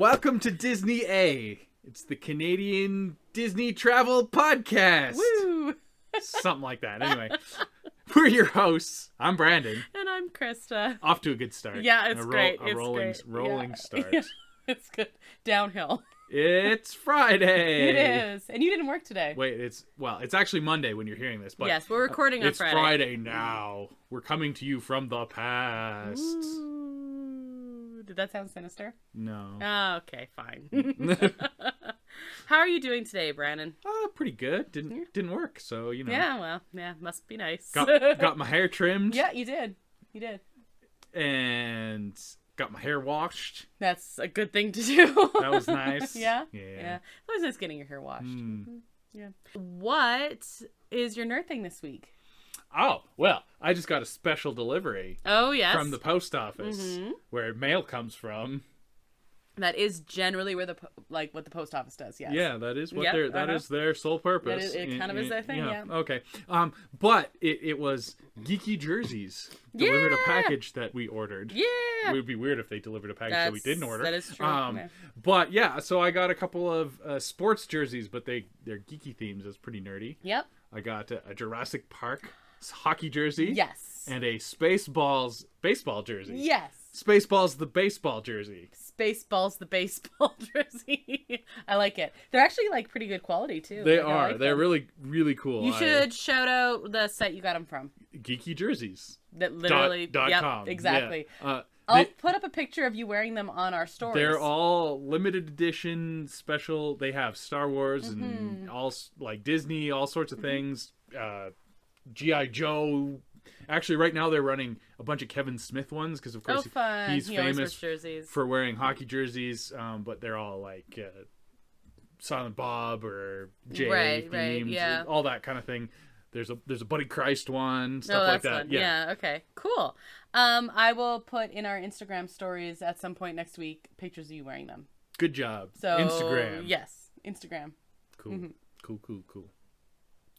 Welcome to Disney A. It's the Canadian Disney Travel Podcast. Woo! Something like that. Anyway, we're your hosts. I'm Brandon. And I'm Krysta. Off to a good start. Yeah, it's great. A rolling start. Yeah, it's good. Downhill. It's Friday. It is. And you didn't work today. Wait, it's actually Monday when you're hearing this. But yes, we're recording on Friday. It's Friday now. We're coming to you from the past. Ooh. Did that sound sinister? No. Oh, okay, fine. How are you doing today, Brandon? Pretty good. Didn't work, so you know. Yeah, well, yeah, must be nice. Got my hair trimmed. Yeah, you did. You did. And got my hair washed. That's a good thing to do. That was nice. Yeah. It's always nice getting your hair washed. Yeah. What is your nerd thing this week? Oh, well, I just got a special delivery. Oh, yes. From the post office, where mail comes from. That is generally where what the post office does. Yes. Yeah, that is what that is their sole purpose. It kind of is their thing. Yeah. Okay. But it was geeky jerseys delivered a package that we ordered. Yeah. It would be weird if they delivered a package that we didn't order. That is true. But yeah, so I got a couple of sports jerseys, but they're geeky themes. It's pretty nerdy. Yep. I got a Jurassic Park hockey jersey. Yes. And a Spaceballs baseball jersey. Yes. Spaceballs the baseball jersey. Spaceballs the baseball jersey. I like it. They're actually pretty good quality too. They are. They're really, really cool. You should shout out the site you got them from. Geeky Jerseys. That literally. .com. Exactly. Yeah. I'll put up a picture of you wearing them on our stories. They're all limited edition, special. They have Star Wars and all Disney, all sorts of things. G.I. Joe. Actually, right now they're running a bunch of Kevin Smith ones because, of course, he's famous for wearing hockey jerseys. But they're all Silent Bob or Jay themed, all that kind of thing. There's a Buddy Christ one, stuff like that. Fun. Yeah. Okay. Cool. I will put in our Instagram stories at some point next week pictures of you wearing them. Good job. So Instagram. Yes, Instagram. Cool. Cool.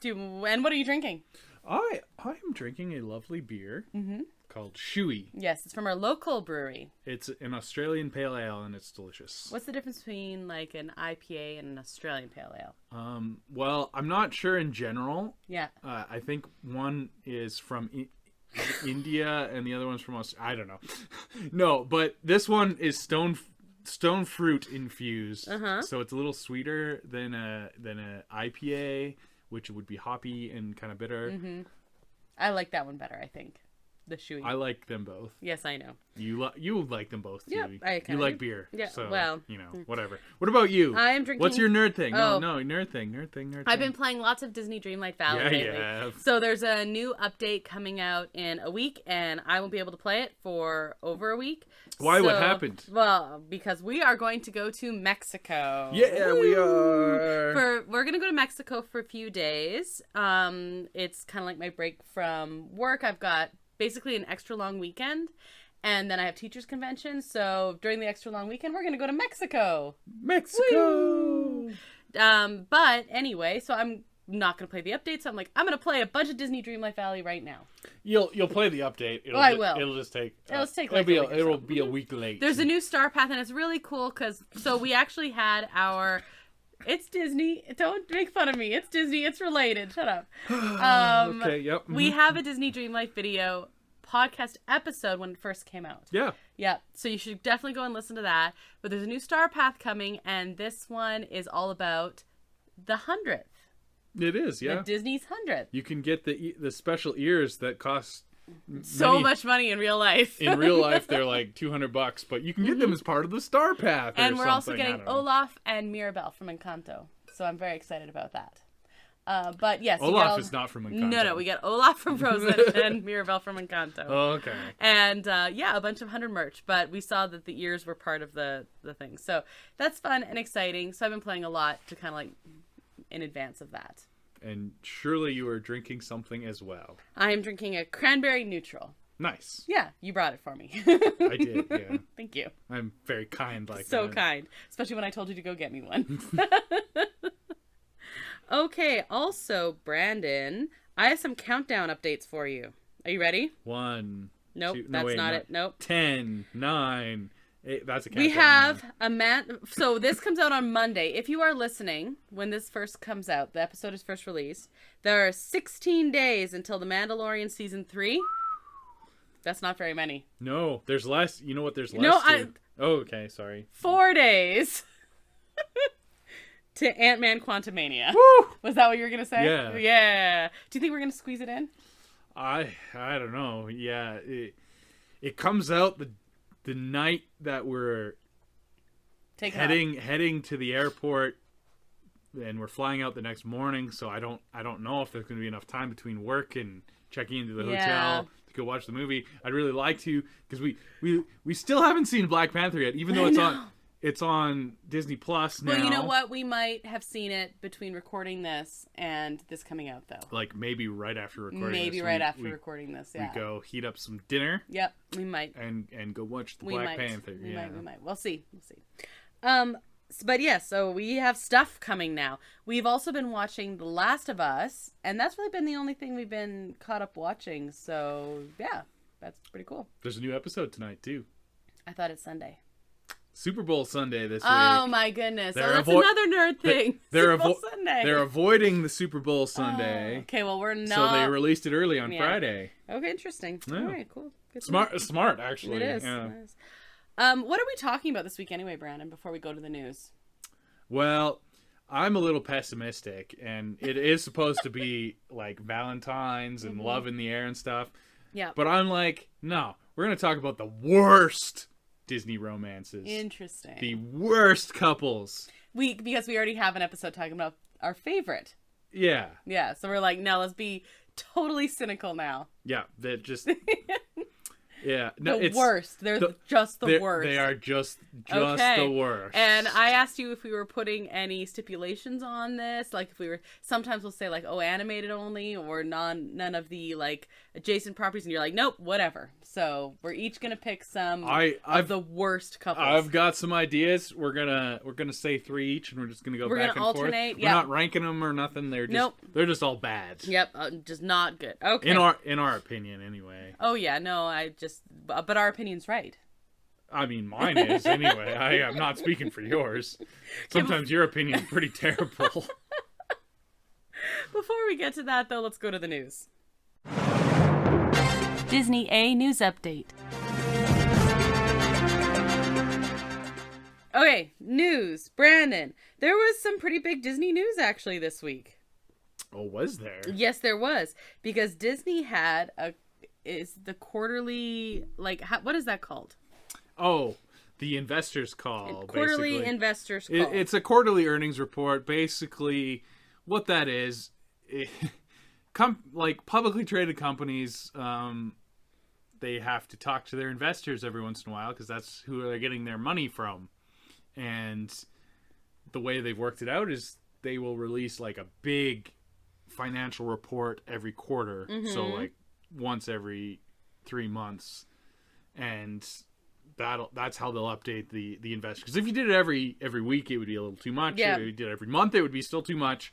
And what are you drinking? I am drinking a lovely beer called Shui. Yes, it's from our local brewery. It's an Australian pale ale, and it's delicious. What's the difference between an IPA and an Australian pale ale? Well, I'm not sure in general. Yeah. I think one is from India, and the other one's from Australia. I don't know. No, but this one is stone fruit infused, so it's a little sweeter than a IPA, which would be hoppy and kind of bitter. I like that one better, I think. The Shui. I like them both. Yes, I know. You like them both too. Yeah, you like beer. Yeah, so, well. Whatever. What about you? I am drinking... What's your nerd thing? Oh. No, nerd thing. I've been playing lots of Disney Dreamlight Valley lately. Yeah. So there's a new update coming out in a week, and I won't be able to play it for over a week. Why? What happened? Well, because we are going to go to Mexico. Yeah, Woo! we are. We're going to go to Mexico for a few days. It's kind of like my break from work. I've got basically an extra long weekend, and then I have teachers convention. So during the extra long weekend, we're going to go to Mexico. Woo! But anyway, so I'm not going to play the update. So I'm going to play a bunch of Disney Dreamlight Valley right now. You'll play the update. I will. It'll just take. It'll be a week late. There's a new Star Path, and it's really cool so we actually had our. It's Disney. Don't make fun of me. It's Disney. It's related. Shut up. Okay. Yep. We have a Disney Dreamlight video podcast episode when it first came out. Yeah. Yeah. So you should definitely go and listen to that. But there's a new Star Path coming, and this one is all about the 100th. It is. Yeah. Disney's 100th. You can get the special ears that cost so much money in real life. In real life, they're like $200, but you can get them as part of the Star Path. And we're also getting Olaf and Mirabelle from Encanto, so I'm very excited about that. But yes, Olaf is not from Encanto. No, we get Olaf from Frozen and Mirabelle from Encanto. Oh, okay. And a bunch of 100 merch, but we saw that the ears were part of the thing, so that's fun and exciting. So I've been playing a lot to kind of in advance of that. And surely you are drinking something as well. I am drinking a cranberry neutral. Nice. Yeah, you brought it for me. I did, yeah. Thank you. I'm very kind like so that. Kind. Especially when I told you to go get me one. Okay, also, Brandon, I have some countdown updates for you. Are you ready? 1. Nope, 2, that's not it. Nope. 10, 9, That's a countdown. We have a man. So this comes out on Monday. If you are listening when this first comes out, the episode is first released. There are 16 days until The Mandalorian season 3. That's not very many. No, there's less. You know what? There's less. No, Oh, okay. Sorry. 4 days to Ant-Man Quantumania. Woo! Was that what you were gonna say? Yeah. Yeah. Do you think we're gonna squeeze it in? I don't know. Yeah, it comes out the night that we're heading to the airport, and we're flying out the next morning. So I don't know if there's going to be enough time between work and checking into the hotel to go watch the movie. I'd really like to, because we still haven't seen Black Panther yet, even though it's on Disney Plus now. Well, you know what? We might have seen it between recording this and this coming out, though. Like maybe right after recording. Maybe this. right after recording this. Yeah. We go heat up some dinner. Yep, we might. And go watch the Black Panther. We might. We'll see. But yeah, so we have stuff coming now. We've also been watching The Last of Us, and that's really been the only thing we've been caught up watching. So yeah, that's pretty cool. There's a new episode tonight too. I thought it's Sunday. Super Bowl Sunday this week. Oh my goodness! That's another nerd thing. They're Super Bowl Sunday. They're avoiding the Super Bowl Sunday. Okay, well we're not. So they released it early on Friday. Okay, interesting. Yeah. All right, cool. Good Smart actually. It is. Yeah. It is. What are we talking about this week anyway, Brandon? Before we go to the news. Well, I'm a little pessimistic, and it is supposed to be like Valentine's and love in the air and stuff. Yeah. But I'm like, no, we're gonna talk about the worst Disney romances. Interesting. The worst couples. Because we already have an episode talking about our favorite. Yeah. Yeah. So we're like, no, let's be totally cynical now. Yeah. That just. Yeah, no, it's worst. They're just the worst. They are just okay. the worst. And I asked you if we were putting any stipulations on this, like if we were. Sometimes we'll say like, oh, animated only, or none of the like adjacent properties, and you're like, nope, whatever. So we're each gonna pick some of the worst couples. I've got some ideas. We're gonna say 3 each, and we're just gonna go back and alternate. forth. We're not ranking them or nothing. They're just all bad. Yep, just not good. Okay. In our opinion, anyway. Oh yeah, no, but our opinion's right. I mean, mine is anyway. I am not speaking for yours. Sometimes your opinion is pretty terrible. Before we get to that, though, let's go to the news. Disney A News Update. Okay, news. Brandon, there was some pretty big Disney news actually this week. Oh, was there? Yes, there was. Because Disney had the quarterly, what is that called? Oh, the investors call. Quarterly basically. Investors call. It's a quarterly earnings report. Basically, what that is, like publicly traded companies, they have to talk to their investors every once in a while because that's who they're getting their money from. And the way they've worked it out is they will release like a big financial report every quarter. Mm-hmm. So like once every 3 months, and that's how they'll update the investors. Because if you did it every week, it would be a little too much. Yeah. If you did it every month, it would be still too much.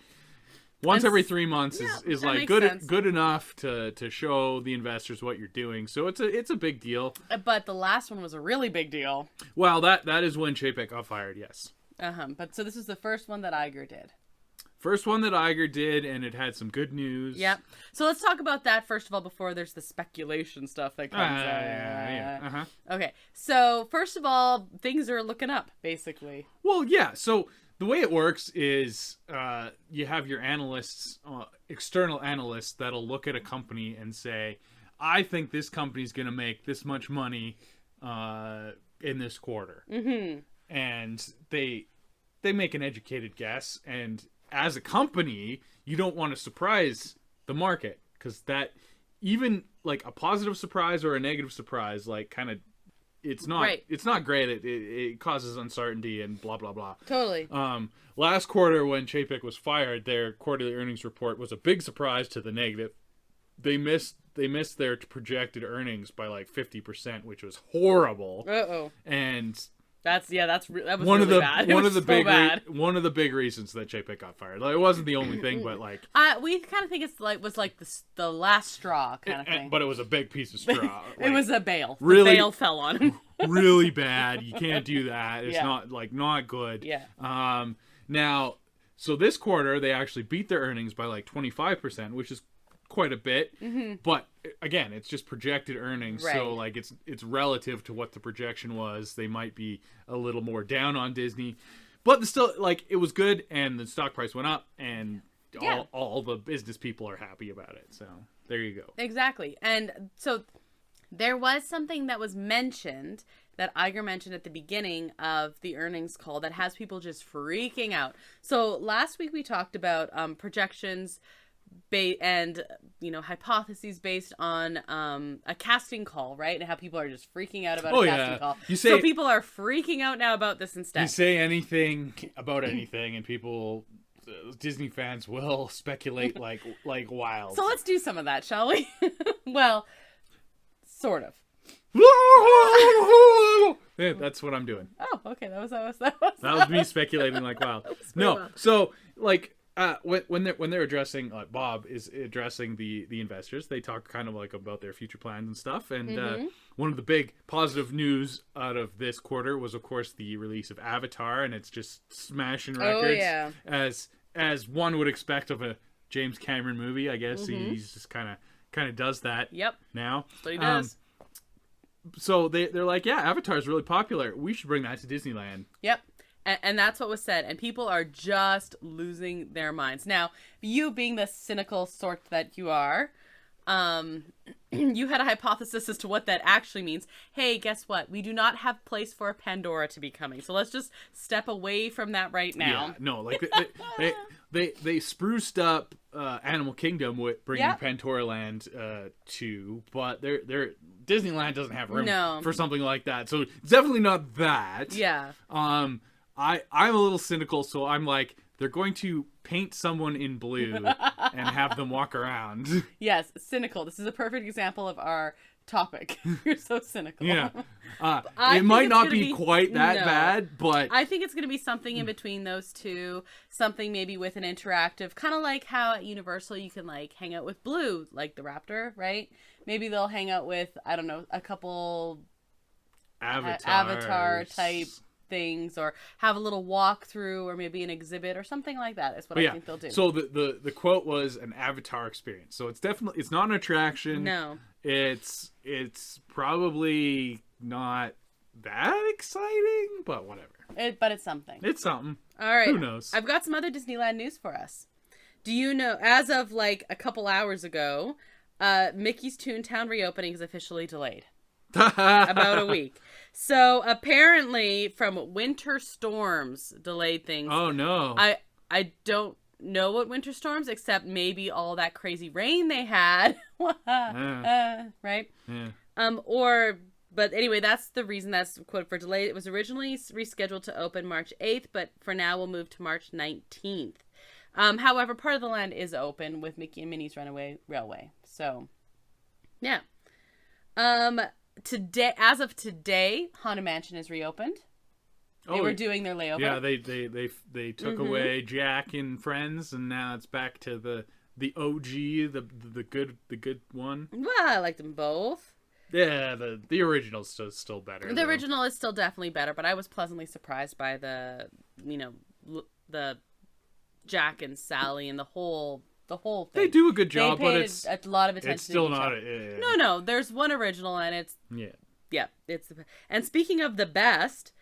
Once every 3 months is like good enough to show the investors what you're doing. So it's a big deal. But the last one was a really big deal. Well, that is when Chapek got fired. Yes. But so this is the first one that Iger did. First one that Iger did, and it had some good news. Yep. So let's talk about that first of all before there's the speculation stuff that comes out. Yeah. Okay. So first of all, things are looking up, basically. Well, yeah. So the way it works is you have your analysts, external analysts, that'll look at a company and say, I think this company's going to make this much money in this quarter. Mm-hmm. And they make an educated guess, and as a company, you don't want to surprise the market, because that, even like a positive surprise or a negative surprise, like kind of, it's not great. It causes uncertainty and blah blah blah. Totally. Last quarter when Chapek was fired, their quarterly earnings report was a big surprise to the negative. They missed their projected earnings by like 50%, which was horrible. And that was really bad. One of the big reasons that Chapek got fired. Like, it wasn't the only thing, but like we kind of think was like the last straw kind of thing. But it was a big piece of straw. It was a bail. Really, the bail fell on him. really bad. You can't do that. It's Yeah. not good. Yeah. Now, so this quarter they actually beat their earnings by like 25%, which is quite a bit. But again, it's just projected earnings, Right. so like it's relative to what the projection was. They might be a little more down on Disney, but still, like, it was good, and the stock price went up, and Yeah. all the business people are happy about it. So there you go. Exactly. And so there was something that was mentioned that Iger mentioned at the beginning of the earnings call that has people just freaking out. So last week we talked about projections and hypotheses based on a casting call, right? And how people are just freaking out about a casting call. So people are freaking out now about this instead. You say anything about anything, and people, Disney fans, will speculate like wild. So let's do some of that, shall we? Well, sort of. Yeah, that's what I'm doing. Oh, okay. That was me speculating like wild. No, wild. So like when they're addressing, Bob is addressing the investors, they talk kind of like about their future plans and stuff. And one of the big positive news out of this quarter was, of course, the release of Avatar, and it's just smashing records. Oh, yeah. As one would expect of a James Cameron movie, I guess. He's just kind of does that. Yep. Now. That's what he does. So they're like, yeah, Avatar is really popular. We should bring that to Disneyland. Yep. And that's what was said. And people are just losing their minds. Now, you being the cynical sort that you are, you had a hypothesis as to what that actually means. Hey, guess what? We do not have place for Pandora to be coming. So let's just step away from that right now. Yeah, no, like they spruced up Animal Kingdom with bringing Pandoraland to, but they're Disneyland doesn't have room for something like that. So it's definitely not that. Yeah. I'm a little cynical, so I'm like, they're going to paint someone in blue and have them walk around. Yes, cynical. This is a perfect example of our topic. You're so cynical. Yeah. It might not be quite that bad, but I think it's going to be something in between those two. Something maybe with an interactive, kind of like how at Universal you can like hang out with Blue, like the Raptor, right? Maybe they'll hang out with, I don't know, a couple Avatar type things, or have a little walkthrough, or maybe an exhibit or something like that is what I think they'll do. So the quote was an Avatar experience. So it's not an attraction. No. It's probably not that exciting, but whatever. But it's something. It's something. All right. Who knows? I've got some other Disneyland news for us. Do you know, as of like a couple hours ago, Mickey's Toontown reopening is officially delayed. About a week. So apparently from winter storms delayed things. Oh no. I don't know what winter storms, except maybe all that crazy rain they had. Right? Yeah. But anyway, that's the reason that's quote for delayed. It was originally rescheduled to open March 8th, but for now we'll move to March 19th. However, part of the land is open with Mickey and Minnie's Runaway Railway. So, yeah. Today, as of today, Haunted Mansion is reopened. They were doing their layover. Yeah, they took away Jack and Friends, and now it's back to the OG, the good one. Well, I like them both. Yeah, the original's still better. The original is still definitely better, but I was pleasantly surprised by the Jack and Sally and the whole thing. They do a good job, but it's a lot of attention. It's still to not. No. There's one original, and it's it's. And speaking of the best,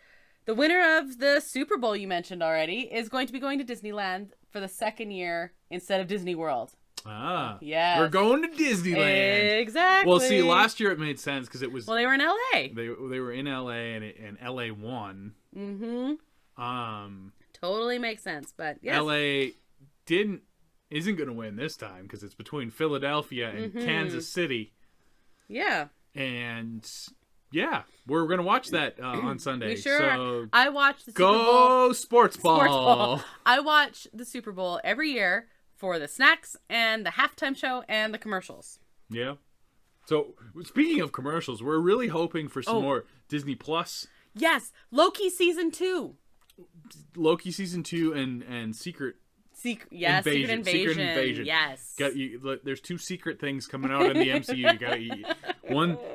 the winner of the Super Bowl you mentioned already is going to be going to Disneyland for the second year instead of Disney World. Ah, yeah, we're going to Disneyland. Exactly. Well, see, last year it made sense because it was. Well, they were in LA. They were in LA, and LA won. Totally makes sense, but yes. LA isn't going to win this time because it's between Philadelphia and Kansas City. Yeah. And yeah, we're going to watch that on Sunday. We sure. So I watch the Super Bowl. Go Sports Ball. I watch the Super Bowl every year for the snacks and the halftime show and the commercials. Yeah. So speaking of commercials, we're really hoping for some more Disney Plus. Yes, Loki season 2. Loki season 2 and Secret Secret Invasion. Invasion. Yes. Look, there's 2 secret things coming out in the MCU.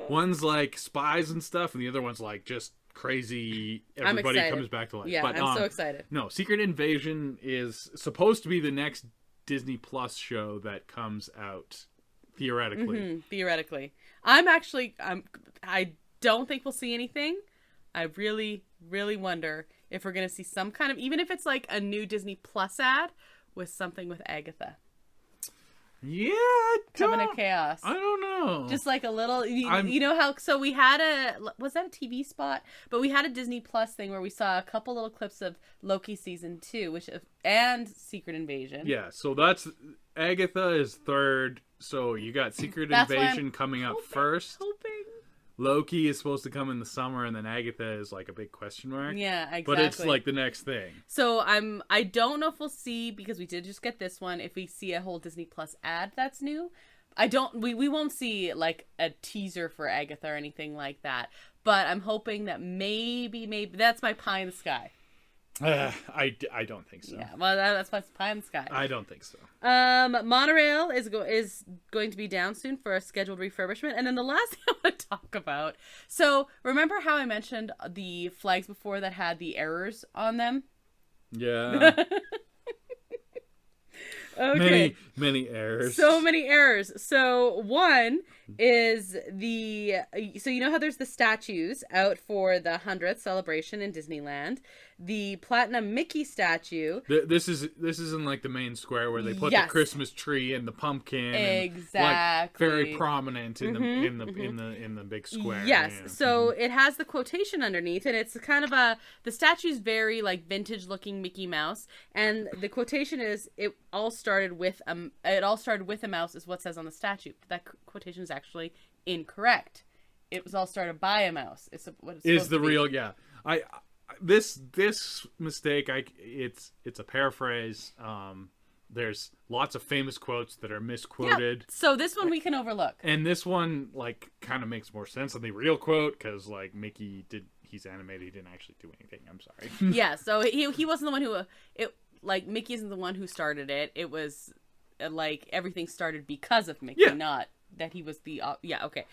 One's like spies and stuff, and the other one's like just crazy. Everybody comes back to life. Yeah, but, I'm so excited. No, Secret Invasion is supposed to be the next Disney Plus show that comes out theoretically. Mm-hmm, theoretically, I don't think we'll see anything. I really, really wonder if we're going to see some kind of, even if it's like a new Disney Plus ad with something with Agatha. Yeah, Coming to Chaos. I don't know. Just like a little, you know how, so we had was that a TV spot? But we had a Disney Plus thing where we saw a couple little clips of Loki season 2, and Secret Invasion. Yeah, so that's, Agatha is third, so you got Secret Invasion coming up first. Hoping. Loki is supposed to come in the summer, and then Agatha is like a big question mark. Yeah, exactly. But it's like the next thing. So I don't know if we'll see, because we did just get this one, if we see a whole Disney Plus ad that's new. We won't see like a teaser for Agatha or anything like that. But I'm hoping that maybe that's my pie in the sky. I don't think so. Yeah, well, that's my pie in the sky. I don't think so. Monorail is going to be down soon for a scheduled refurbishment. And then the last thing I want to talk about. So remember how I mentioned the flags before that had the errors on them? Yeah. Okay. Many errors. So many errors. So one is so you know how there's the statues out for the 100th celebration in Disneyland, the Platinum Mickey statue. This is in like the main square where they put the Christmas tree and the pumpkin. Exactly. And, like, very prominent in the big square. Yes. Yeah. So it has the quotation underneath, and it's kind of the statue's very like vintage looking Mickey Mouse, and the quotation is it all started with a mouse is what says on the statue. But that quotation is actually incorrect. It was all started by a mouse. It's what it's is the to be. real this mistake it's a paraphrase. There's lots of famous quotes that are misquoted. Yeah. So this one we can overlook. And this one like kind of makes more sense than the real quote, because like he's animated, he didn't actually do anything. I'm sorry. Yeah, so he wasn't the one who Mickey isn't the one who started it. It was like everything started because of Mickey, not that he was the okay.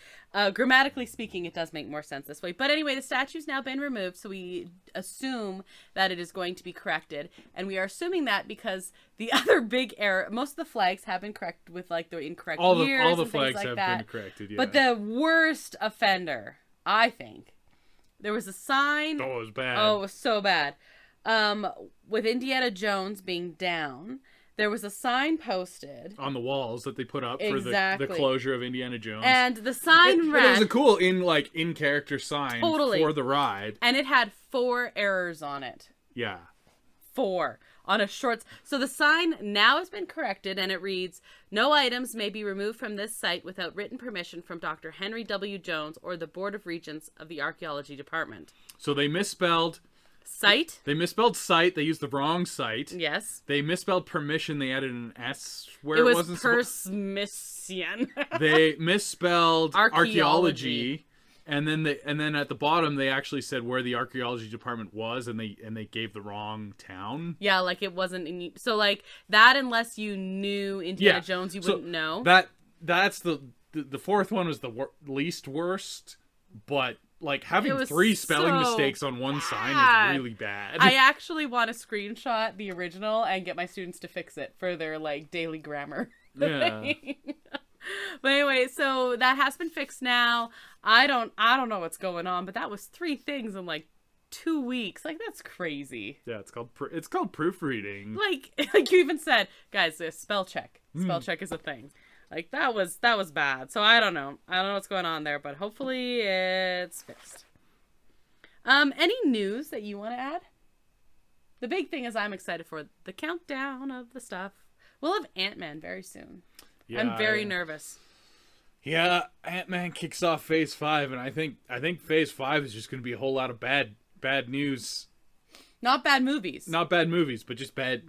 Grammatically speaking, it does make more sense this way. But anyway, the statue's now been removed, so we assume that it is going to be corrected, and we are assuming that because the other big error, most of the flags have been corrected with like the incorrect years. All the flags have been corrected. Yeah. But the worst offender, I think, there was a sign. Oh, it was bad. Oh, it was so bad. With Indiana Jones being down, there was a sign posted on the walls that they put up for the closure of Indiana Jones. And the sign read... It was a cool in-character sign for the ride. And it had 4 errors on it. Yeah. 4 on a short... So the sign now has been corrected, and it reads, "No items may be removed from this site without written permission from Dr. Henry W. Jones or the Board of Regents of the Archaeology Department." So they misspelled... Site? They misspelled site. They used the wrong site. Yes. They misspelled permission. They added an S where it wasn't permission. They misspelled archaeology. And then at the bottom they actually said where the archaeology department was, and they gave the wrong town. Yeah, like it wasn't so like that, unless you knew Indiana Jones, you wouldn't know. That's the fourth one was the least worst, but like having 3 spelling mistakes on one sign is really bad. I actually want to screenshot the original and get my students to fix it for their like daily grammar. Yeah. But anyway, so that has been fixed now. I don't know what's going on, but that was 3 things in like 2 weeks. Like that's crazy. Yeah, it's called proofreading. Like you even said, guys, spell check. Spell check is a thing. Like that was bad. So I don't know. I don't know what's going on there, but hopefully it's fixed. Any news that you want to add? The big thing is I'm excited for the countdown of the stuff. We'll have Ant-Man very soon. Yeah, I'm very nervous. Yeah, Ant-Man kicks off Phase 5, and I think Phase 5 is just going to be a whole lot of bad news. Not bad movies. Not bad movies, but just bad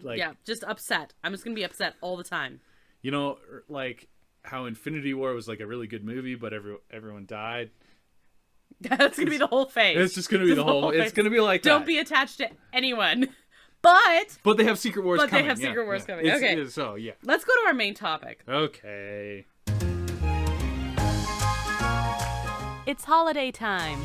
just upset. I'm just going to be upset all the time. You know, like how Infinity War was like a really good movie, but everyone died. That's going to be the whole phase. It's just going to be the whole. It's going to be like Don't be attached to anyone. But they have Secret Wars But coming. they have Secret Wars coming. Okay. So, yeah. Let's go to our main topic. Okay. It's holiday time.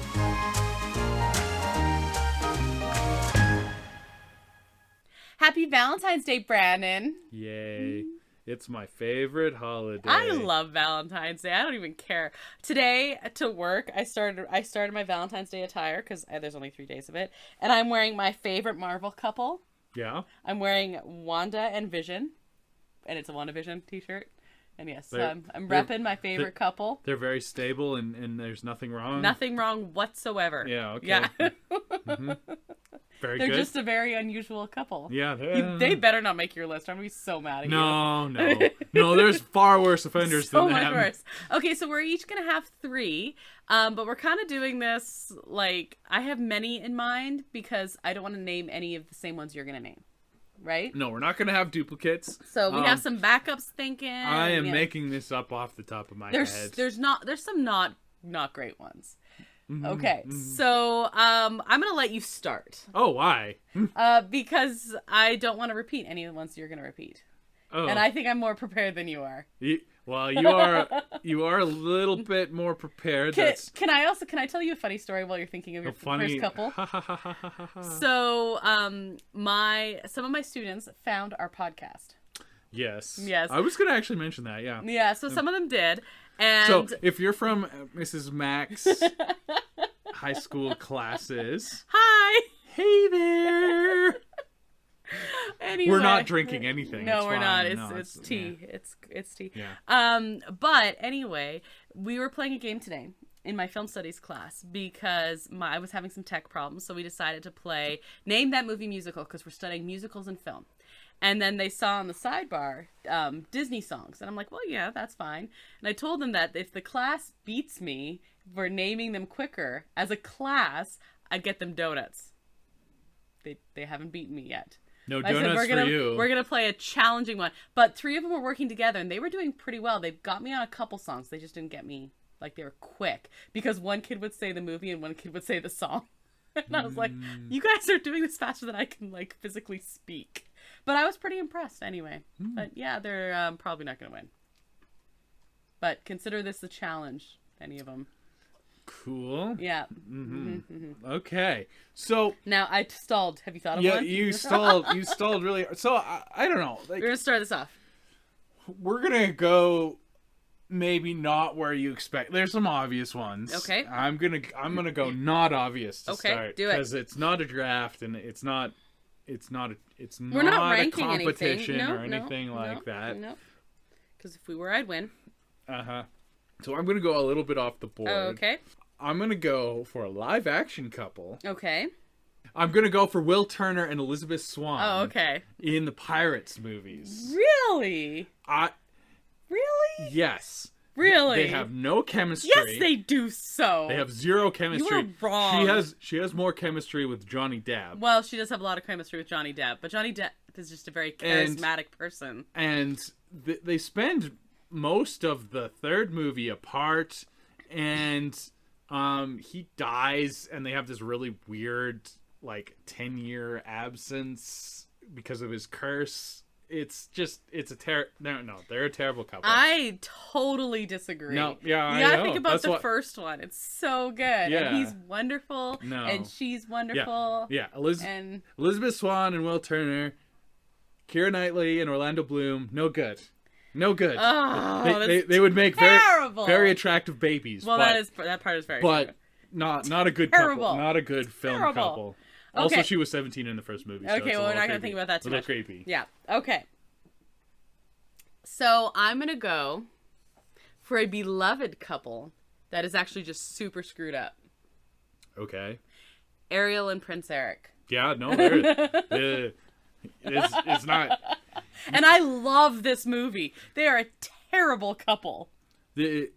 Happy Valentine's Day, Brandon. Yay. It's my favorite holiday. I love Valentine's Day. I don't even care. Today to work, I started my Valentine's Day attire because there's only 3 days of it, and I'm wearing my favorite Marvel couple. Yeah. I'm wearing Wanda and Vision, and it's a WandaVision t-shirt. And yes, I'm repping my favorite couple. They're very stable, and there's nothing wrong. Nothing wrong whatsoever. Yeah. Okay. Yeah. Mm-hmm. Very They're good. just a very unusual couple. Yeah. They better not make your list. I'm gonna be so mad at you. No. There's far worse offenders So than much them. worse. Okay, so we're each gonna have 3, but we're kind of doing this like I have many in mind because I don't want to name any of the same ones you're gonna name, right? No, we're not gonna have duplicates. So we have some backups thinking. I am making this up off the top of my head. There's some not great ones. Okay, so I'm gonna let you start. Oh, why? Because I don't want to repeat any of the ones you're gonna repeat. Oh. And I think I'm more prepared than you are. Well, you are a little bit more prepared. Can I tell you a funny story while you're thinking of your first couple? So, some of my students found our podcast. Yes. Yes. I was gonna actually mention that. Yeah. Yeah. So some of them did, and so if you're from Mrs. Mack's high school classes, hi. Hey there. Anyway, we're not drinking anything. No, it's we're fine. not. It's tea. Yeah. It's tea. Yeah. But anyway, we were playing a game today in my film studies class because I was having some tech problems, so we decided to play Name That Movie Musical because we're studying musicals and film. And then they saw on the sidebar Disney songs, and I'm like, well, yeah, that's fine. And I told them that if the class beats me for naming them quicker as a class, I'd get them donuts. They haven't beaten me yet. No donuts for you. We're going to play a challenging one. But 3 of them were working together, and they were doing pretty well. They got me on a couple songs. They just didn't get me, like, they were quick. Because one kid would say the movie, and one kid would say the song. And I was like, you guys are doing this faster than I can, like, physically speak. But I was pretty impressed anyway. But, yeah, they're probably not going to win. But consider this a challenge, any of them. Cool. Yeah. Okay. So now I stalled. Have you thought of one? Yeah, you stalled. You stalled really. So I don't know. Like, we're gonna start this off. We're gonna go. Maybe not where you expect. There's some obvious ones. Okay. I'm gonna go not obvious to start. Do it. Because it's not a draft and it's not we're not ranking a competition anything. or anything like that. No. Because if we were, I'd win. So I'm gonna go a little bit off the board. Okay. I'm gonna go for a live action couple. Okay. I'm gonna go for Will Turner and Elizabeth Swann. Oh, okay. In the Pirates movies. Really? Really? Yes. Really? They have no chemistry. Yes, they do so. They have zero chemistry. You were wrong. She has more chemistry with Johnny Depp. Well, she does have a lot of chemistry with Johnny Depp, but Johnny Depp is just a very charismatic person. And they spend most of the 3rd movie apart, and he dies, and they have this really weird, like, 10-year absence because of his curse. It's they're a terrible couple. I totally disagree. No, yeah, you gotta I think know. about the first one. It's so good. Yeah. And he's wonderful. No. And she's wonderful. Yeah. Elizabeth Swann and Will Turner, Keira Knightley and Orlando Bloom, no good. No good. Oh, they would make very attractive babies. Well, that part is very true. Not a good Terrible. couple. Not a good film couple. Okay. Also, she was 17 in the first movie. So okay, well, we're not going to think about that too much. A little creepy. Yeah. Okay. So I'm going to go for a beloved couple that is actually just super screwed up. Okay. Ariel and Prince Eric. Yeah, no, it's not. And I love this movie. They are a terrible couple. It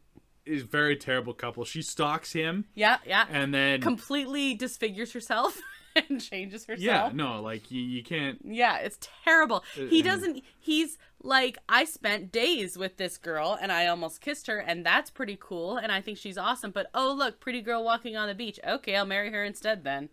is a very terrible couple. She stalks him. Yeah. And then completely disfigures herself and changes herself. Yeah, no, like you can't. Yeah, it's terrible. He's like, I spent days with this girl and I almost kissed her, and that's pretty cool, and I think she's awesome. But oh, look, pretty girl walking on the beach. Okay, I'll marry her instead then.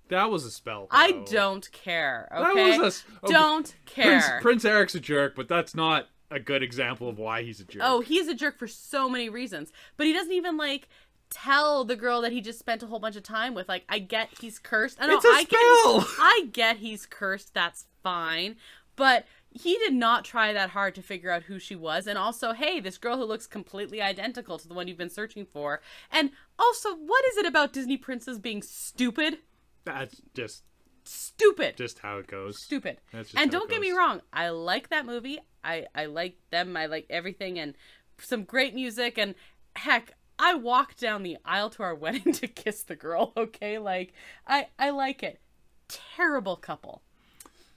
That was a spell. I though. don't care. That Okay, was don't care. Prince Eric's a jerk, but that's not a good example of why he's a jerk. Oh, he's a jerk for so many reasons, but he doesn't even like tell the girl that he just spent a whole bunch of time with. Like, I get he's cursed. It's a spell. I get he's cursed. That's fine, but he did not try that hard to figure out who she was. And also, hey, this girl who looks completely identical to the one you've been searching for. And also, what is it about Disney princes being stupid? That's just Stupid. just how it goes. Stupid. That's just And how it don't get me goes. wrong, I like that movie. I like them. I like everything and some great music. And heck, I walked down the aisle to our wedding to kiss the girl, okay? Like, I like it. Terrible couple.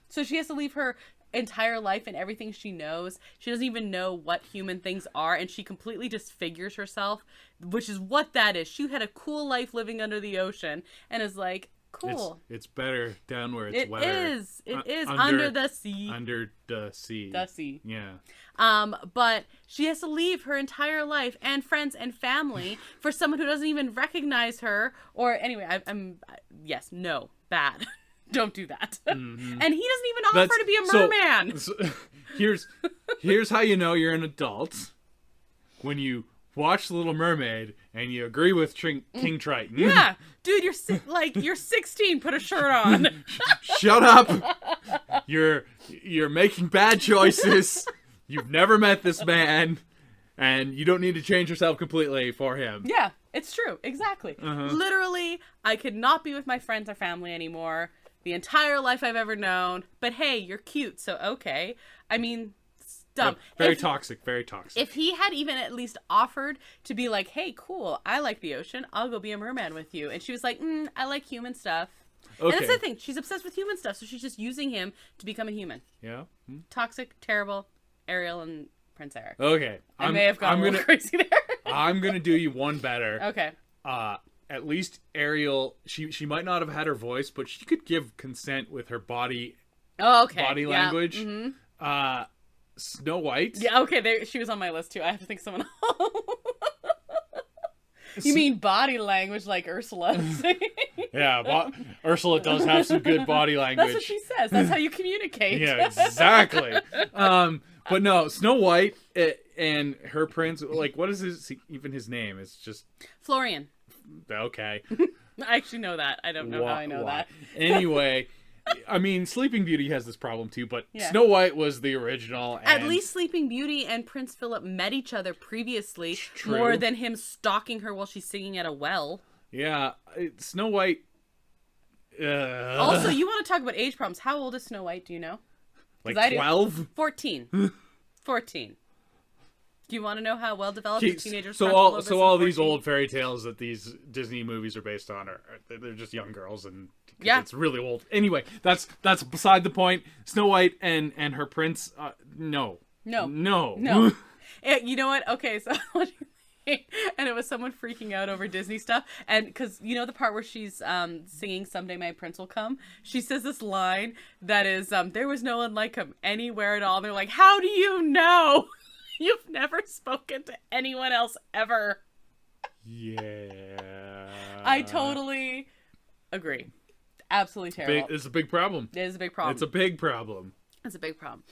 So she has to leave her entire life and everything she knows. She doesn't even know what human things are, and she completely disfigures herself, which is what that is. She had a cool life living under the ocean and is like, cool. It's better down where it's It wetter. is. It is under the sea. Under the sea. The sea. Yeah. But she has to leave her entire life and friends and family for someone who doesn't even recognize her. Or anyway, yes, no, bad. Don't do that. Mm-hmm. And he doesn't even offer to be a merman. So, here's how you know you're an adult. When you watch The Little Mermaid and you agree with King Triton. Yeah, dude, you're 16. Put a shirt on. Shut up. You're making bad choices. You've never met this man, and you don't need to change yourself completely for him. Yeah, it's true. Exactly. Uh-huh. Literally, I could not be with my friends or family anymore. The entire life I've ever known. But hey, you're cute, so okay. I mean, it's dumb. Very toxic, very toxic. If he had even at least offered to be like, hey, cool, I like the ocean. I'll go be a merman with you. And she was like, I like human stuff. Okay. And that's the thing. She's obsessed with human stuff, so she's just using him to become a human. Yeah. Toxic, terrible, Ariel and Prince Eric. Okay. I may have gone a little crazy there. I'm going to do you one better. Okay. At least Ariel, she might not have had her voice, but she could give consent with her body Body language. Mm-hmm. Snow White. Yeah, okay, she was on my list too. I have to think of someone else. You mean body language like Ursula? Yeah, Ursula does have some good body language. That's what she says. That's how you communicate. Yeah, exactly. But no, Snow White and her prince, like, what is his name? It's just... Florian. Okay. I actually know that. I don't know how I know that. Anyway, I mean, Sleeping Beauty has this problem too, but Yeah. Snow White was the original. And At least Sleeping Beauty and Prince Philip met each other previously, True. more than him stalking her while she's singing at a well. Yeah, Snow White... Also, you want to talk about age problems. How old is Snow White, do you know? like I do. 12? 14. 14. Do you want to know how well developed a teenager's So frontal lobe is all at these 14? old fairy tales that these Disney movies are based on they're just young girls, and Yeah. it's really old. Anyway, that's beside the point. Snow White and her prince, no. You know what? Okay, so and it was someone freaking out over Disney stuff, and because you know the part where she's singing "Someday My Prince Will Come," she says this line that is, "There was no one like him anywhere at all." And they're like, "How do you know? You've never spoken to anyone else ever." Yeah. I totally agree. Absolutely terrible. It's a big problem. It is a big problem. It's a big problem. It's a big problem.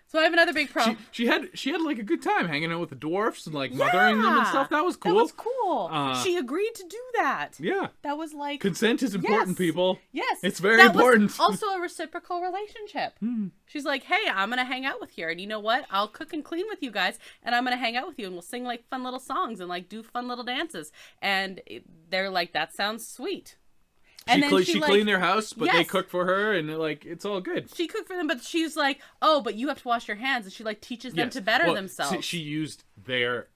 So I have another big problem. She had like a good time hanging out with the dwarfs and like mothering them and stuff. That was cool. That was cool. She agreed to do that. Yeah. That was like... Consent is important, Yes. people. Yes. It's very important. Was also a reciprocal relationship. She's like, hey, I'm going to hang out with you. And you know what? I'll cook and clean with you guys. And I'm going to hang out with you. And we'll sing like fun little songs and like do fun little dances. And they're like, that sounds sweet. And She cleaned their house, but they Yes. cook for her, and like it's all good. She cooked for them, but she's like, oh, but you have to wash your hands. And she like teaches them Yes. to better Well, themselves. She used their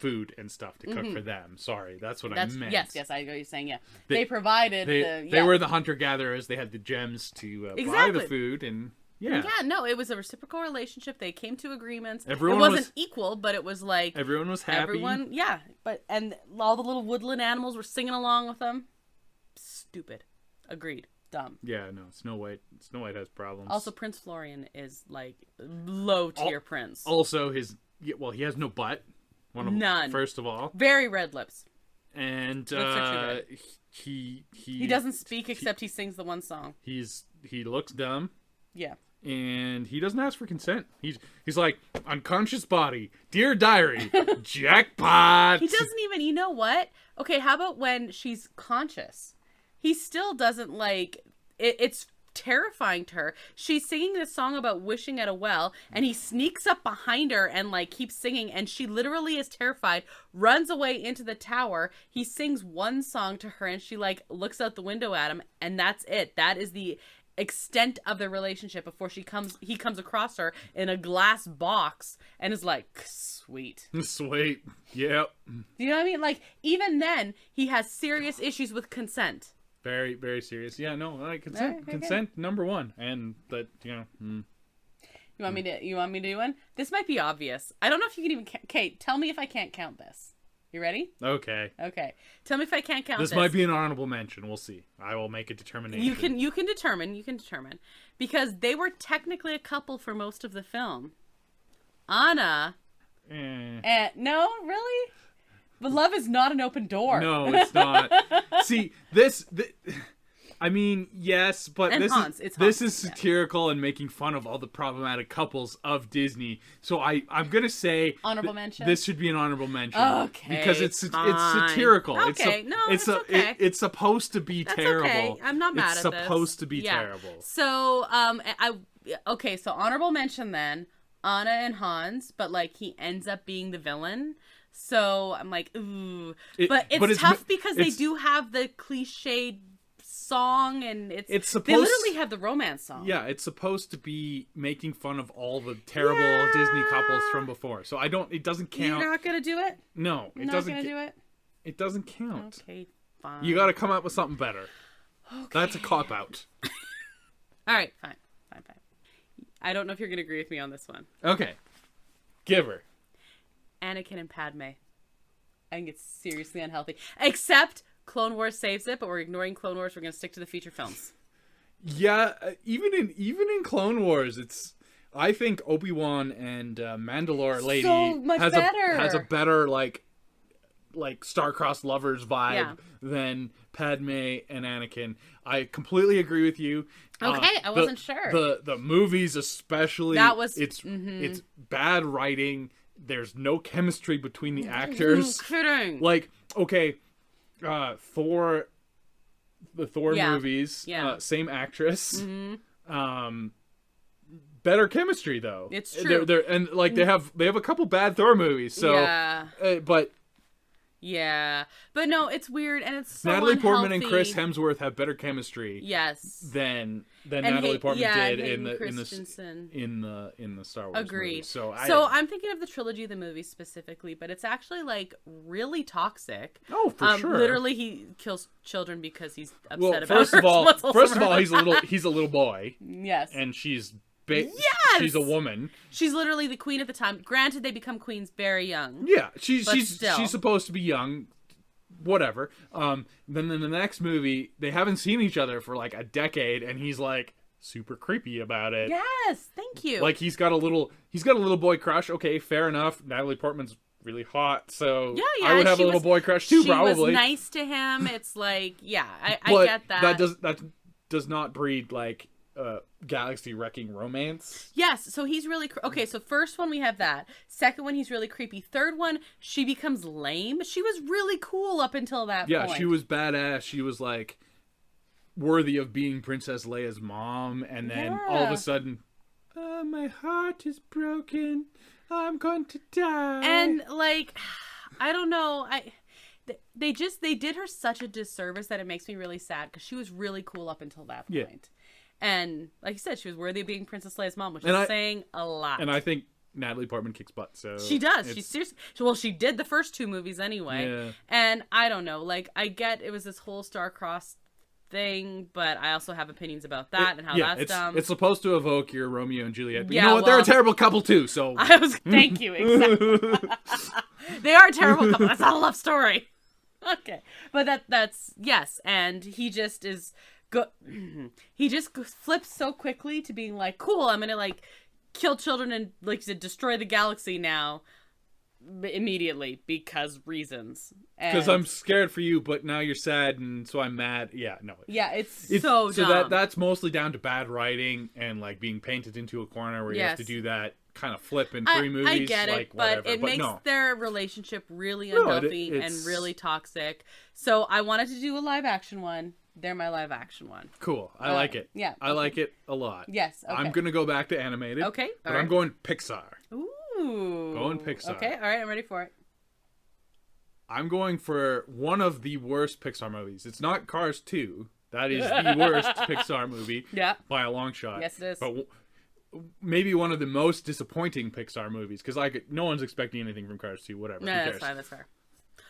food and stuff to cook for them. Sorry, that's what I meant. Yes, I know what you're saying, yeah. They provided They were the hunter-gatherers. They had the gems to buy Exactly. the food, and yeah. Yeah, no, it was a reciprocal relationship. They came to agreements. Everyone it wasn't was- equal, but it was like... Everyone was happy. And all the little woodland animals were singing along with them. Stupid. Agreed. Dumb. Yeah, no, Snow White has problems. Also, Prince Florian is like low tier prince. Also, he has no butt. None. First of all. Very red lips. and he doesn't speak except he sings the one song. He looks dumb. Yeah. And he doesn't ask for consent. He's like, unconscious body, dear diary, jackpot. He doesn't even, you know what? Okay, how about when she's conscious? He still doesn't like, it's terrifying to her. She's singing this song about wishing at a well, and he sneaks up behind her and like keeps singing, and she literally is terrified, runs away into the tower. He sings one song to her, and she like looks out the window at him, and that's it. That is the extent of the relationship before he comes across her in a glass box and is like, sweet. Yep. Do you know what I mean? Like, even then he has serious issues with consent. Very, very serious. Yeah, no, like consent. Right, consent number one. And that, you want me to do one? This might be obvious. I don't know if you can even Kate, tell me if I can't count this. You ready? Okay. Tell me if I can't count this. This might be an honorable mention. We'll see. I will make a determination. You can determine. Because they were technically a couple for most of the film. Anna. No, really? But love is not an open door. No, it's not. See, I mean, yes, but this is satirical and making fun of all the problematic couples of Disney. So I'm gonna say honorable mention. This should be an honorable mention. Okay, because it's satirical. Okay, it's okay. It's supposed to be terrible. Okay. I'm not mad at this. It's supposed to be terrible. So so honorable mention then Anna and Hans, but like he ends up being the villain. So I'm like, ooh, but it's tough because they do have the cliched song, and it's supposed, they literally have the romance song. Yeah, it's supposed to be making fun of all the terrible Disney couples from before. So it doesn't count. You're not gonna do it? No, it doesn't. Not gonna do it? It doesn't count. Okay, fine. You got to come up with something better. Okay. That's a cop out. All right, fine. I don't know if you're gonna agree with me on this one. Okay, give her. Anakin and Padme. I think it's seriously unhealthy. Except Clone Wars saves it, but we're ignoring Clone Wars. We're going to stick to the feature films. Yeah, even in Clone Wars, I think Obi-Wan and Mandalore lady has a better like star-crossed lovers vibe than Padme and Anakin. I completely agree with you. Okay, I wasn't sure. The movies especially, it's bad writing. There's no chemistry between the actors. Kidding. Like, okay, the Thor movies, same actress. Mm-hmm. Better chemistry though. It's true. They have a couple bad Thor movies. So, but no, it's weird, and it's so Natalie unhealthy. Portman and Chris Hemsworth have better chemistry. Yes. Than Natalie Portman did in the Star Wars Agreed. movies. So I'm thinking of the trilogy of the movies specifically, but it's actually like really toxic. Oh, for sure. Literally, he kills children because he's upset about. First of all, he's a little boy. Yes. And she's a woman. She's literally the queen at the time. Granted, they become queens very young. Yeah, she's supposed to be young. Whatever. Then in the next movie, they haven't seen each other for like a decade, and he's like super creepy about it. Yes, thank you. Like he's got a little boy crush. Okay, fair enough. Natalie Portman's really hot, so I would have a little boy crush too. Probably. She was nice to him. It's like, I get that. That does not breed like galaxy-wrecking romance. Yes, so he's really okay. So first one, we have that. Second one, he's really creepy. Third one, she becomes lame. She was really cool up until that point. Yeah, she was badass. She was like worthy of being Princess Leia's mom, and then all of a sudden, my heart is broken. I'm going to die. And like, I don't know. They did her such a disservice that it makes me really sad because she was really cool up until that point. Yeah. And like you said, she was worthy of being Princess Leia's mom, which is saying a lot. And I think Natalie Portman kicks butt. So she does. She's seriously. Well, she did the first two movies anyway. Yeah. And I don't know. Like, I get it was this whole star-crossed thing, but I also have opinions about that and how that's dumb. It's supposed to evoke your Romeo and Juliet. But you know what? They're a terrible couple too. So thank you. Exactly. They are a terrible couple. That's not a love story. Okay, but that's yes, and he just is. He just flips so quickly to being like, cool, I'm gonna like kill children and like to destroy the galaxy now. immediately because reasons. Because I'm scared for you, but now you're sad, and so I'm mad. Yeah, no. Yeah, it's so dumb. So that's mostly down to bad writing and like being painted into a corner where you have to do that kind of flip in 3 movies. I get it, like, but whatever. it makes no. their relationship really unhealthy and really toxic. So I wanted to do a live action one. They're my live action one. Cool. I like it. Yeah. I like it a lot. Yes. Okay. I'm going to go back to animated. Okay. But I'm going Pixar. Ooh. Going Pixar. Okay. All right. I'm ready for it. I'm going for one of the worst Pixar movies. It's not Cars 2. That is the worst Pixar movie. Yeah. By a long shot. Yes, it is. But maybe one of the most disappointing Pixar movies. Because no one's expecting anything from Cars 2. Whatever. No, that's fine. That's fair.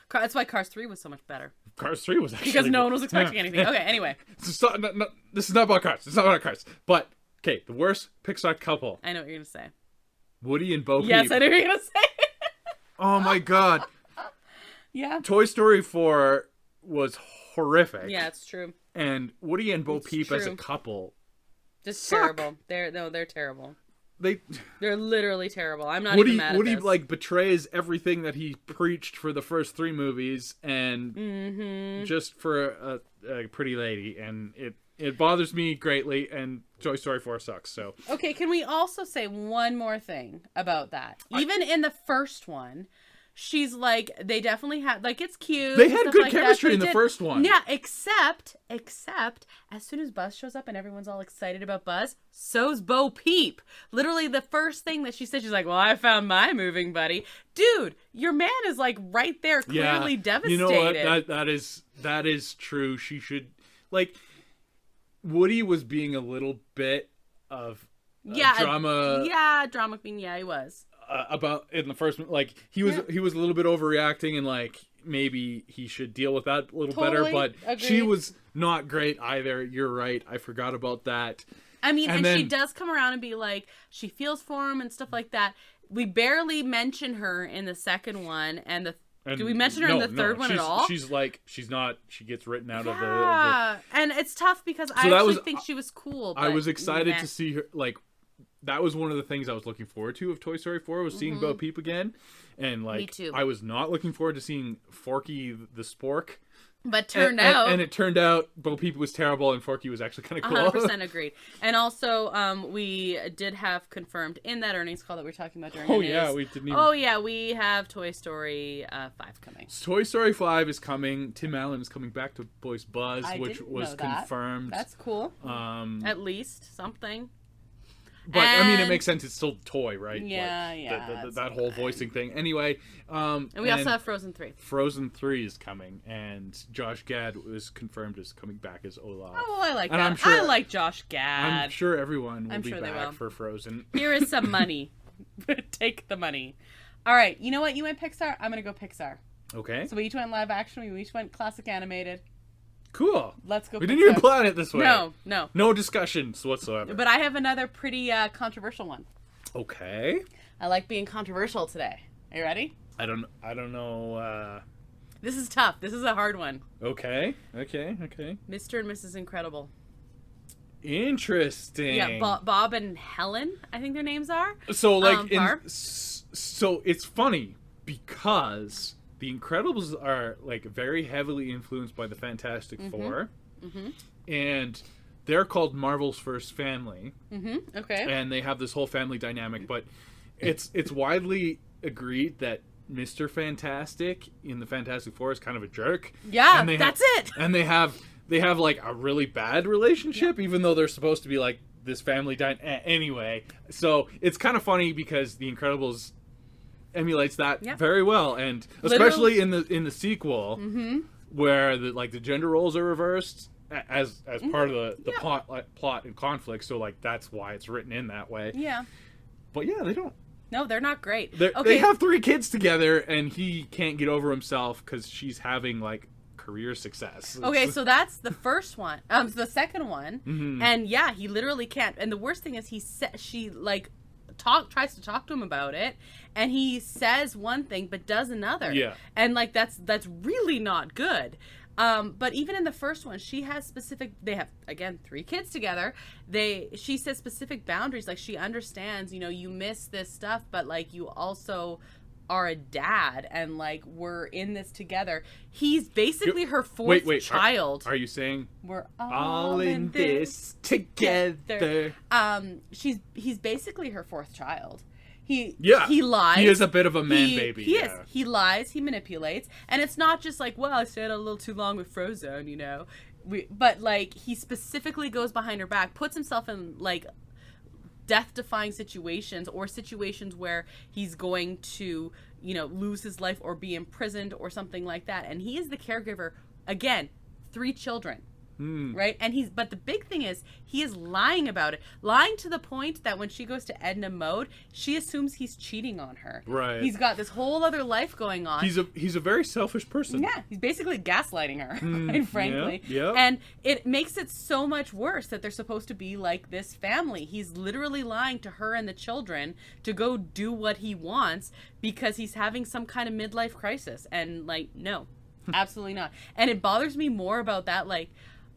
That's why Cars 3 was so much better. Cars 3 was actually... Because no one was expecting anything. Okay, anyway. This is not about Cars. It's not about Cars. But, okay, the worst Pixar couple. I know what you're going to say. Woody and Bo Peep. Yes, I know what you're going to say. Oh my god. Yeah. Toy Story 4 was horrific. Yeah, it's true. And Woody and Bo Peep as a couple... Just suck. terrible. They're terrible. They're literally terrible. I'm not even mad at Woody this. like betrays everything that he preached for the first 3 movies, and just for a pretty lady, and it bothers me greatly. And Toy Story 4 sucks. So okay, can we also say one more thing about that? Even in the first one, she's like, they definitely had, like, it's cute. They had good chemistry in the first one. Yeah, except as soon as Buzz shows up and everyone's all excited about Buzz, so's Bo Peep. Literally the first thing that she said, she's like, well, I found my moving buddy. Dude, your man is like right there, clearly devastated. You know what? That is true. She should, like, Woody was being a little bit of drama. Yeah, drama queen. Yeah, he was. About in the first, like, he was a little bit overreacting, and like maybe he should deal with that a little better. But agreed. She was not great either. You're right. I forgot about that. I mean, and then she does come around and be like, she feels for him and stuff like that. We barely mention her in the second one, and do we mention her in the third one at all? She's like, she's not. She gets written out of the. Yeah, and it's tough because I actually think she was cool. But I was excited to see her, like. That was one of the things I was looking forward to of Toy Story 4 was seeing Bo Peep again. And like, me too. I was not looking forward to seeing Forky the Spork. But it turned out Bo Peep was terrible and Forky was actually kind of cool. 100% agreed. And also, we did have confirmed in that earnings call that we were talking about during the news. We didn't even... Oh yeah, we have Toy Story 5 coming. Toy Story 5 is coming. Tim Allen is coming back to voice Buzz, which was confirmed. That's cool. At least something. But, I mean, it makes sense. It's still toy, right? Yeah, like, yeah. That whole voicing thing. Anyway. And we also have Frozen 3. Frozen 3 is coming, and Josh Gad was confirmed as coming back as Olaf. Oh, well, I like that. I like Josh Gad. I'm sure everyone will be back they will. for Frozen. Here is some money. Take the money. All right, you know what? You went Pixar. I'm going to go Pixar. Okay. So we each went live action. We each went classic animated. Cool. Let's go. We didn't even plan it this way. No. No discussions whatsoever. But I have another pretty controversial one. Okay. I like being controversial today. Are you ready? I don't know. This is tough. This is a hard one. Okay. Mr. and Mrs. Incredible. Interesting. Yeah, Bob and Helen, I think their names are. So like, so it's funny because The Incredibles are like very heavily influenced by the Fantastic Four, and they're called Marvel's first family. Okay. And they have this whole family dynamic, but it's widely agreed that Mr. Fantastic in the Fantastic Four is kind of a jerk. Yeah, that's it. And they have like a really bad relationship, even though they're supposed to be like this family anyway. So it's kind of funny because The Incredibles emulates that very well, and especially in the sequel, where the gender roles are reversed as part of the plot and conflict. So like that's why it's written in that way. Yeah. But yeah, they don't. No, they're not great. They have 3 kids together, and he can't get over himself because she's having like career success. Okay, so that's the first one. The second one, and yeah, he literally can't. And the worst thing is, she like tries to talk to him about it, and he says one thing but does another. Yeah. And like that's really not good. But even in the first one, she has they have, again, 3 kids together. She says specific boundaries. Like, she understands, you miss this stuff, but like, you also are a dad and like we're in this together. He's basically her fourth child. Are you saying we're all in this together? He's basically her fourth child. He lies. He is a bit of a man baby. He is. He lies. He manipulates, and it's not just like, well, I stayed a little too long with Frozone, you know. But like he specifically goes behind her back, puts himself in like death-defying situations or situations where he's going to, you know, lose his life or be imprisoned or something like that. And he is the caregiver. Again, 3 children. Right? And but the big thing is he is lying about it. Lying to the point that when she goes to Edna Mode, she assumes he's cheating on her. Right. He's got this whole other life going on. He's a very selfish person. Yeah. He's basically gaslighting her, quite frankly. Yeah. And it makes it so much worse that they're supposed to be like this family. He's literally lying to her and the children to go do what he wants because he's having some kind of midlife crisis. And like, no, absolutely not. And it bothers me more about that, like,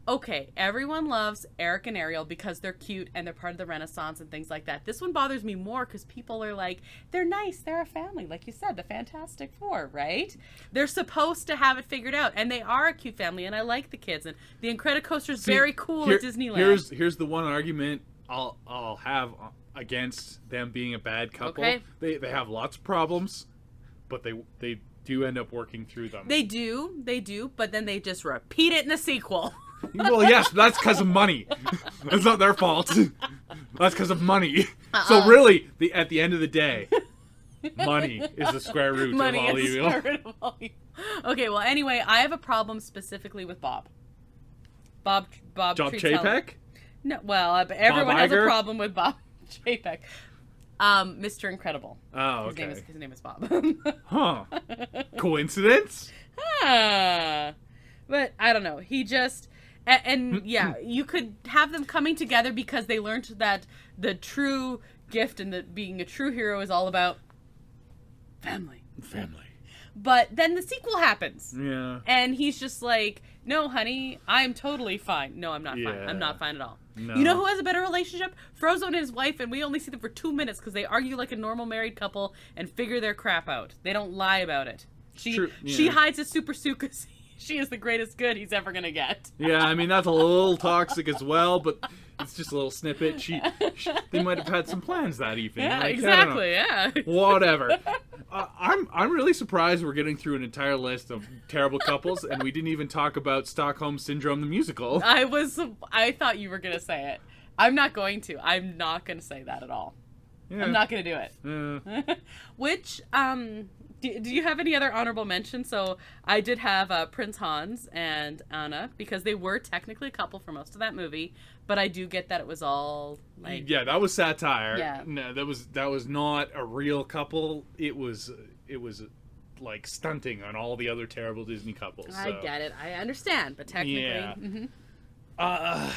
okay, everyone loves Eric and Ariel because they're cute and they're part of the Renaissance and things like that. This one bothers me more because people are like, they're nice, they're a family. Like you said, the Fantastic Four, right? They're supposed to have it figured out. And they are a cute family, and I like the kids. And the Incredicoaster is very cool at Disneyland. Here's the one argument I'll have against them being a bad couple. Okay. They have lots of problems, but they do end up working through them. They do, but then they just repeat it in the sequel. Well, yes, that's because of money. It's not their fault. That's because of money. So really, at the end of the day, money is the square root of all evil. Okay, well, anyway, I have a problem specifically with Bob. Bob Chapek? No, well, everyone has a problem with Bob Chapek. Mr. Incredible. Oh, okay. His name is Bob. Huh. Coincidence? But I don't know. He just... And yeah, you could have them coming together because they learned that the true gift and that being a true hero is all about family. But then the sequel happens. Yeah. And he's just like, no, honey, I'm totally fine. No, I'm not fine. I'm not fine at all. No. You know who has a better relationship? Frozone and his wife, and we only see them for 2 minutes because they argue like a normal married couple and figure their crap out. They don't lie about it. She hides his super suit because she is the greatest good he's ever going to get. Yeah, I mean, that's a little toxic as well, but it's just a little snippet. They might have had some plans that evening. Yeah, like, exactly, yeah. Whatever. I'm really surprised we're getting through an entire list of terrible couples, and we didn't even talk about Stockholm Syndrome, the musical. I thought you were going to say it. I'm not going to. I'm not going to say that at all. Yeah. I'm not going to do it. Yeah. Which, do you have any other honorable mentions? So I did have Prince Hans and Anna because they were technically a couple for most of that movie, but I do get that it was all like that was satire. Yeah. No, that was not a real couple. It was like stunting on all the other terrible Disney couples. I get it. I understand, but technically. Yeah. Mm-hmm.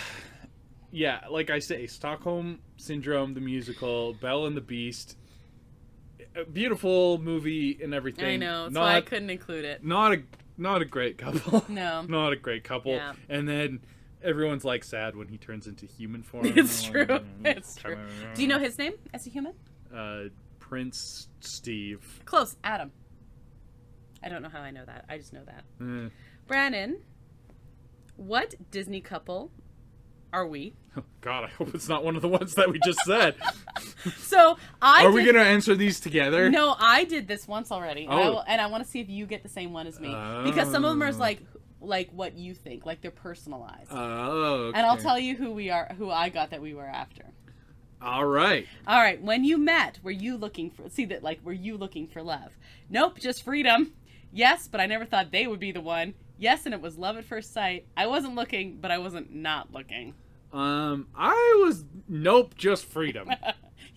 Yeah, like I say, Stockholm Syndrome, the musical, Belle and the Beast. A beautiful movie and everything. I know, that's why I couldn't include it. Not a great couple. No. Not a great couple. Yeah. And then everyone's like sad when he turns into human form. It's true. It's true. Do you know his name as a human? Prince Steve. Close. Adam. I don't know how I know that. I just know that. Brannon, what Disney couple are we? Oh, God, I hope it's not one of the ones that we just said. So Are we going to answer these together? No, I did this once already. Oh. And I want to see if you get the same one as me. Because some of them are like what you think. Like they're personalized. Oh, okay. And I'll tell you who I got that we were after. All right. When you met, were you looking for love? Nope, just freedom. Yes, but I never thought they would be the one. Yes, and it was love at first sight. I wasn't looking, but I wasn't not looking. Nope, just freedom.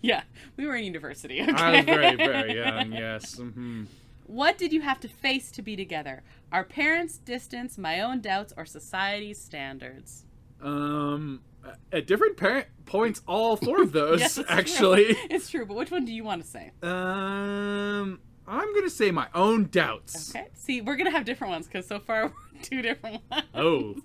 Yeah, we were in university. Okay? I was very, very young, yes. Mm-hmm. What did you have to face to be together? Our parents' distance, my own doubts, or society's standards? At different points, all 4 of those, yes, actually. True. It's true, but which one do you want to say? I'm going to say my own doubts. Okay. See, we're going to have different ones, because so far we're 2 different ones. Oh.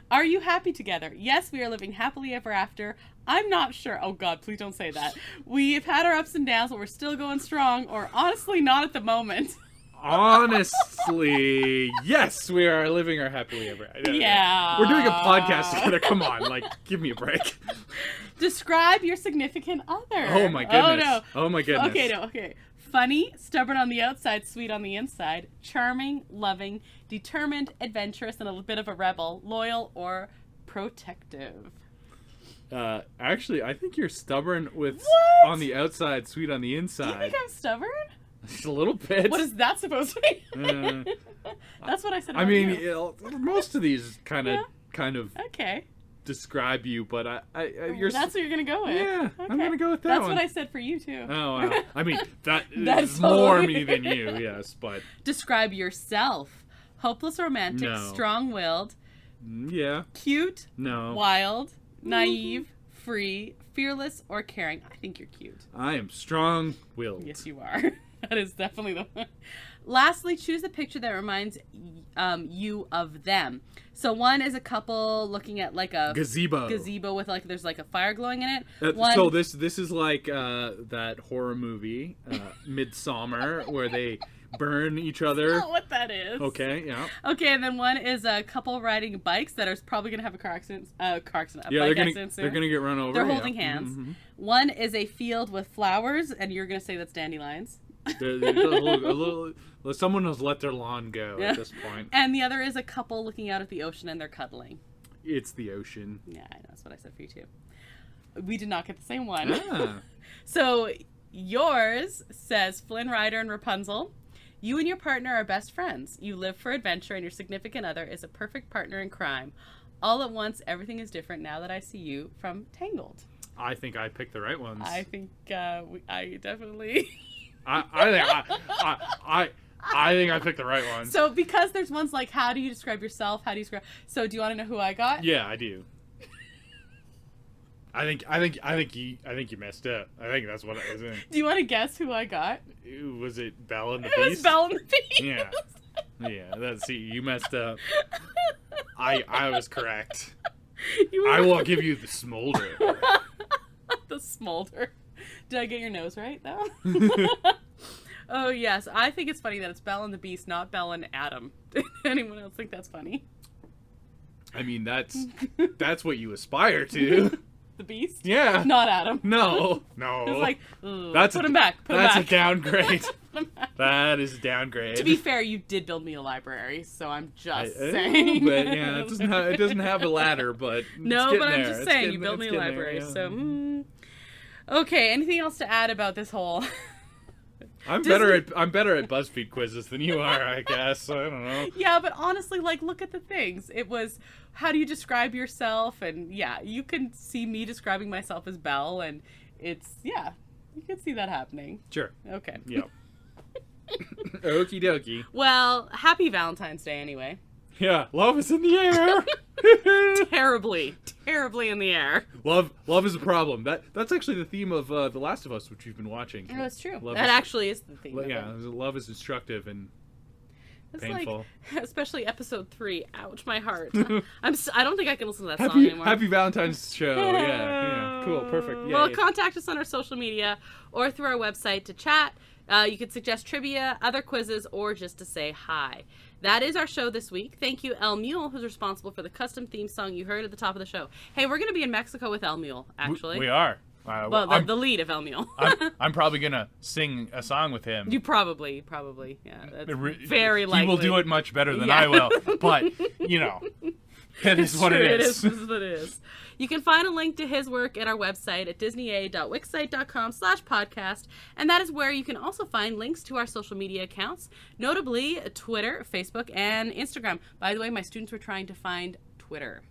Are you happy together? Yes, we are living happily ever after. I'm not sure. Oh God, please don't say that. We've had our ups and downs, but we're still going strong, or honestly not at the moment. Honestly, yes, we are living our happily ever after. Yeah. We're doing a podcast together. Come on, like, give me a break. Describe your significant other. Oh my goodness. Oh no. Oh my goodness. Okay. Funny, stubborn on the outside, sweet on the inside, charming, loving, determined, adventurous, and a bit of a rebel, loyal, or protective. Actually, I think you're stubborn with What? on the outside, sweet on the You inside. think I'm stubborn? Just a little bit. What is that supposed to mean? That's what I said about I mean, you. most of these kind of Okay. describe you, but you're. That's what you're going to go with. Yeah, Okay. I'm gonna go with that That's one. what I said for you, too. Oh, wow. I mean, That's is more totally- me than you, yes, but Describe yourself. Hopeless romantic, No. strong-willed, yeah, cute, no. wild, naive, free, fearless, or caring. I think you're cute. I am strong-willed. Yes, you are. That is definitely the one. Lastly, choose a picture that reminds you of them. So one is a couple looking at like a Gazebo with like there's like a fire glowing in it. So this is like that horror movie, Midsummer, where they burn each other. That's not what that is. Okay, yeah. Okay, and then one is a couple riding bikes that are probably gonna have a car accident. Yeah, Bike accident soon. they're gonna get run over. They're yeah. holding hands. Mm-hmm. One is a field with flowers, and you're gonna say that's dandelions. Someone has let their lawn go at this point. And the other is a couple looking out at the ocean and they're cuddling. It's the ocean. Yeah, I know. That's what I said for you too. We did not get the same one. Ah. So yours says Flynn Rider and Rapunzel. You and your partner are best friends. You live for adventure and your significant other is a perfect partner in crime. All at once, everything is different now that I see you from Tangled. I think I picked the right ones. I think I definitely... I think I picked the right ones. So because there's ones like, how do you describe yourself? How do you describe... So do you want to know who I got? Yeah, I do. I think you messed up. I think that's what it was in. Do you want to guess who I got? Was it Belle and the It Beast? was Belle and the Beast. Yeah. You messed up. I was correct. You I will give you the smolder. The smolder. Did I get your nose right, though? Oh, yes. I think it's funny that it's Belle and the Beast, not Belle and Adam. Did anyone else think that's funny? I mean, that's what you aspire to. The Beast? Yeah. Not Adam. No. It's like, Put him back. That's a downgrade. That is a downgrade. To be fair, you did build me a library, so I'm just saying. But yeah, it doesn't have a ladder, but no, but I'm there. just saying you built me a library. There, yeah. So, okay. Anything else to add about this whole? I'm better at BuzzFeed quizzes than you are, I guess. I don't know. Yeah, but honestly, like, look at the things. It was, how do you describe yourself? And yeah, you can see me describing myself as Belle, and it's, yeah, you can see that happening. Sure. Okay. Yep. Okie dokie. Well, happy Valentine's Day anyway. Yeah, love is in the air. terribly in the air. Love is a problem. That's actually the theme of The Last of Us, which we've been watching. Oh, it's true. Love that actually is the theme. Yeah, love is destructive and it's painful. Like, especially episode 3. Ouch, my heart. I don't think I can listen to that song anymore. Happy Valentine's show. Yeah. Cool. Perfect. Yeah. Well, contact us on our social media or through our website to chat. You could suggest trivia, other quizzes, or just to say hi. That is our show this week. Thank you, El Mule, who's responsible for the custom theme song you heard at the top of the show. Hey, we're going to be in Mexico with El Mule, actually. We are. Well, the lead of El Mule. I'm probably going to sing a song with him. You probably. Yeah, that's very likely. He will do it much better than I will. But, that is what it is. This is what it is. You can find a link to his work at our website at disneya.wixsite.com/podcast, and that is where you can also find links to our social media accounts, notably Twitter, Facebook, and Instagram. By the way, my students were trying to find Twitter.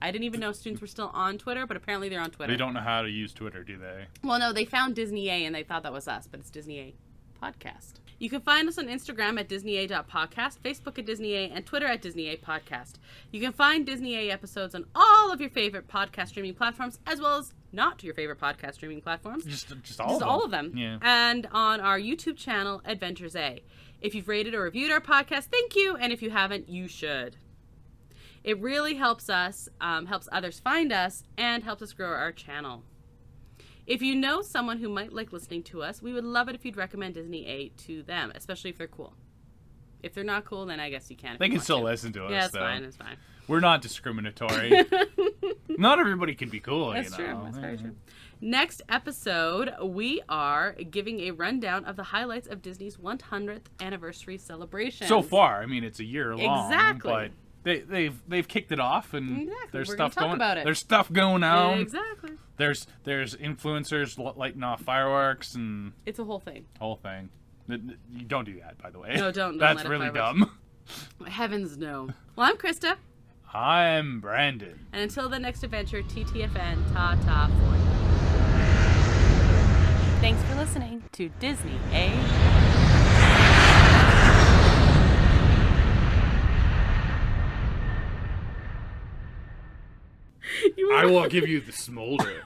I didn't even know students were still on Twitter, but apparently they're on Twitter. They don't know how to use Twitter, do they? Well, no, they found Disney A and they thought that was us, but it's Disney A Podcast. You can find us on Instagram at disneya.podcast, Facebook at Disney A, and Twitter at Disney A Podcast. You can find Disney A episodes on all of your favorite podcast streaming platforms, as well as not your favorite podcast streaming platforms. Just all of them. Yeah. And on our YouTube channel, Adventures A. If you've rated or reviewed our podcast, thank you, and if you haven't, you should. It really helps us, helps others find us, and helps us grow our channel. If you know someone who might like listening to us, we would love it if you'd recommend Disney A to them, especially if they're cool. If they're not cool, then I guess you can't. They can still listen to us, Yeah, it's though. fine. It's fine. We're not discriminatory. Not everybody can be cool, That's you know. true. That's very true. Next episode, we are giving a rundown of the highlights of Disney's 100th anniversary celebration. So far, I mean, it's a year long. Exactly. But they've kicked it off, and there's We're stuff gonna talk going. about it. There's stuff going on. Exactly. There's influencers lighting off fireworks and It's a whole thing. whole thing. You don't do that, by the way. No, don't That's light up really fireworks. dumb. Heavens no. Well, I'm Krysta. I'm Brandon. And until the next adventure, TTFN, ta-ta for you. Thanks for listening to Disney A. I will give you the smolder.